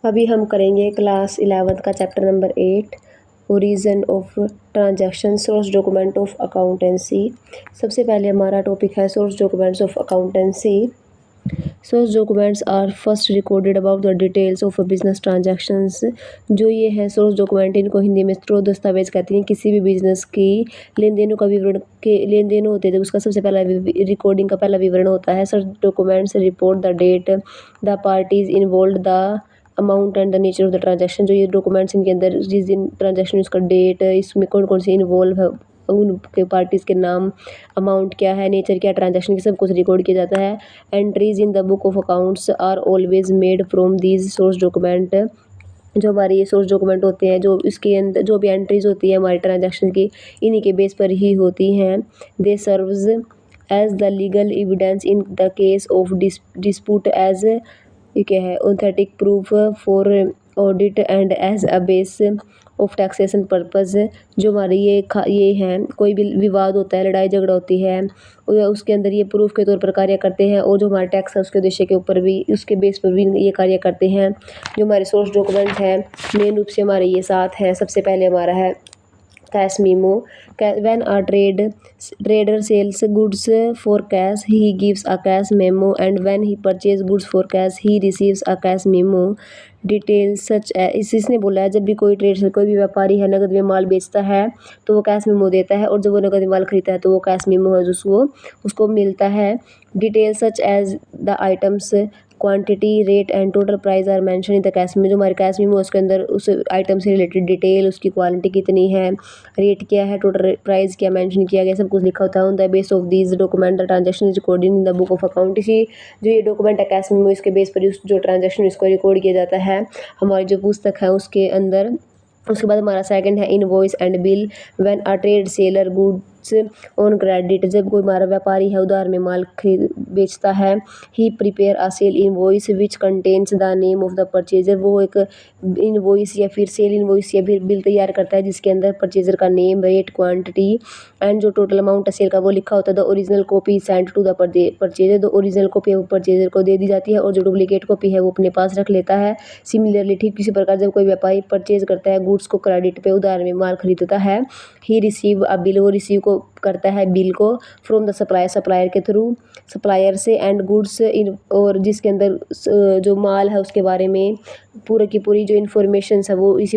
अभी हम करेंगे क्लास 11th का chapter number 8 origin of transaction source document of accountancy. सबसे पहले हमारा टॉपिक है source documents of accountancy. Source documents are first recorded about the details of business transactions. जो ये है सोर्स डॉक्यूमेंट, इनको हिंदी में स्रोत दस्तावेज कहते हैं। किसी भी बिजनेस की लेन देनों का विवरण के लेन देन होते थे, उसका सबसे पहला रिकॉर्डिंग का पहला विवरण होता है। Source documents report the date, the parties involve, the amount and the nature of the transaction. जो ये डॉक्यूमेंट्स इनके अंदर जिस दिन ट्रांजैक्शन, उसका डेट, इसमें कौन कौन से इन्वॉल्व है, उनके पार्टीज के नाम, अमाउंट क्या है, नेचर क्या, ट्रांजैक्शन की सब कुछ रिकॉर्ड किया जाता है। Entries in the book of accounts are always made from these source document. जो हमारे ये सोर्स डॉक्यूमेंट होते हैं, जो इसके अंदर जो भी एंट्रीज होती है हमारे ट्रांजैक्शन की, इन्हीं के बेस पर ही होती हैं। They serves as the legal evidence in the case of dispute, as ये क्या है, authentic proof for audit and as a base of taxation purpose. जो हमारे ये हैं, कोई भी विवाद होता है, लड़ाई झगड़ा होती है, उसके अंदर ये प्रूफ के तौर पर कार्य करते हैं। और जो हमारा टैक्स है उसके उद्देश्य के ऊपर भी, उसके बेस पर भी ये कार्य करते हैं। जो हमारे सोर्स डॉक्यूमेंट हैं मेन रूप से हमारे ये 7 हैं। सबसे पहले हमारा है cash memo. When a trader sells goods for cash, he gives a cash memo, and when he purchase goods for cash, he receives a cash memo. Details such इसने बोला है, जब भी कोई कोई भी व्यापारी है नगद में माल बेचता है तो वो कैश मेमो देता है, और जब वो नगद में माल खरीदता है तो वो कैश मेमो है जो उसको मिलता है। Details such as the items, quantity, rate and total price are mention in the cash में। जो हमारे कैश मेमो उसके अंदर उस आइटम से रिलेटेड डिटेल, उसकी क्वालिटी कितनी है, रेट क्या है, टोटल प्राइस क्या मेंशन किया गया, सब कुछ लिखा होता है। On the base of these document the transaction is recorded in the book of account. इसी जो ये डॉक्यूमेंट है कैश मेमो, इसके बेस पर जो ट्रांजैक्शन इसको रिकॉर्ड किया जाता है हमारी जो पुस्तक है उसके अंदर। उसके बाद हमारा सेकंड है invoice and bill. When a trade seller goods on credit, जब कोई हमारा व्यापारी है उधार में माल खरीद बेचता है, he prepare a sale invoice which contains the name of the purchaser. वो एक इनवॉइस या फिर सेल इनवॉइस या फिर बिल तैयार करता है जिसके अंदर परचेजर का नेम, रेट, क्वांटिटी एंड जो टोटल अमाउंट है सेल का वो लिखा होता है। The original copy send to the purchaser. The original copy है वो परचेजर को दे दी जाती है, और जो डुप्लीकेट कॉपी है वो अपने पास रख लेता है। सिमिलरली ठीक किसी प्रकार जब कोई व्यापारी परचेज करता है गुड्स को, क्रेडिट पे उधार में माल खरीदता है, ही रिसीव अ बिल, वो रिसीव को करता है बिल को, फ्रॉम द सप्लायर, सप्लायर के थ्रू, सप्लायर से, एंड गुड्स इन, और जिसके अंदर जो माल है उसके बारे में पूरी की पूरी जो इन्फॉर्मेशन है वो इसी पर